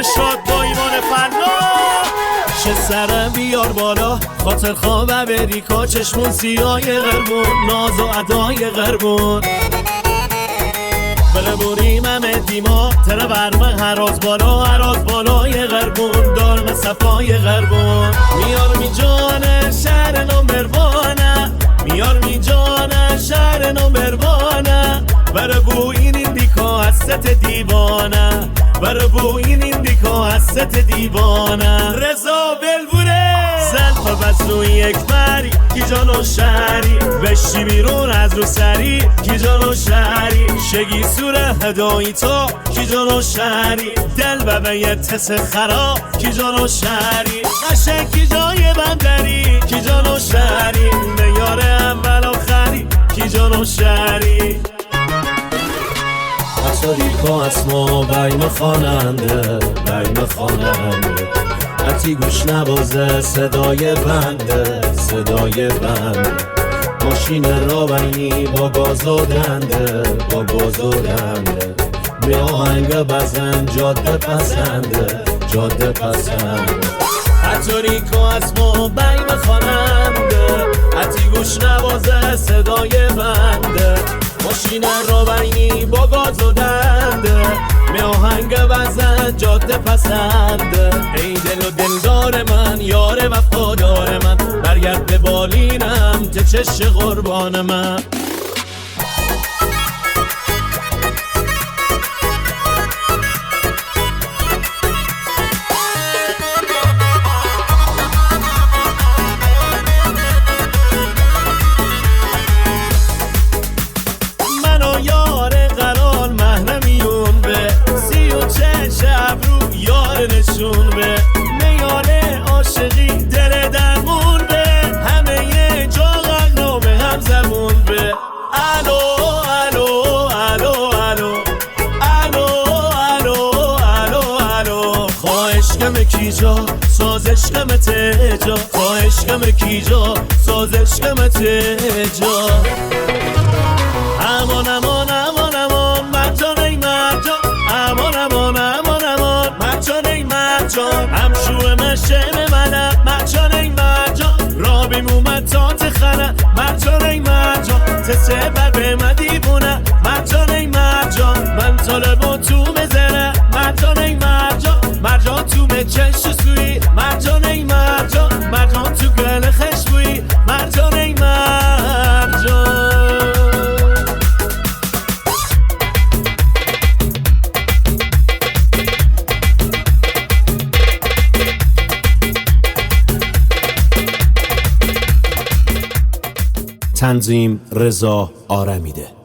شاد با ایمان فنا. چه سرم بیار بالا خاطر خوابه بریکا، چشمون سیاه قربون، ناز و ادای قربون. بله بریم همه دیما تره برمه هراز بالای قربون، دارم صفای قربون. میار می جانه شهر نمبروانه، میار می جانه شهر نمبروانه. بره بو این دیکا از ست دیوانه، بره بو این دیکا از ست دیوانه. رضا بلبوره زلف بس روی یک مری، کی جانو شهری بشی بیرون از رو سری، کی جانو شهری شگی سوره هدایی تو، کی جانو شهری دل ببه یه تس خراب، کی جانو شهری قشنگ کی جای بندری، کی جانو شهری میار اول آخری، کی جانو شهری. اتاریکا اسما بیم خواننده، بیم خواننده. حتی گوش نوازه صدای بنده، صدای بنده. ماشین را بینی با گاز و دنده، با گاز و دنده. به آهنگ بزن جاده پسنده، جاده پسنده. اتاریکا اسما بیم خواننده، حتی گوش نوازه صدای بنده. ماشین را بینی با گاز و دنده، می آهنگ بزن جاده پسنده. ای دل و دلدار من، یار وفادار من، برگرد به بالینم ته چش قربان من. نشون به میانه عاشقی دل درمون به، همه یه جا غنا به هم زبون به. الو الو الو الو الو الو الو الو. خواهش کمه کی جا سازش کمه تجا، خواهش کمه کی جا سازش کمه تجا. امان امان امان امان مرجان ای مرجان، امان امان امان امان مرجان ای مرجان. همشوه مشم منه مرجان ای مرجان، را بیمومد تا تخنه مرجان ای مرجان. تسه بر به من دیوونه مرجان ای مرجان، من طالبا تو مزنه مرجان ای مرجان. مرجان تو مچش سوی مرجان ای مرجان، مرجان تو گل خشبوی مرجان ای مرجان. تنظیم رضا آرمیده.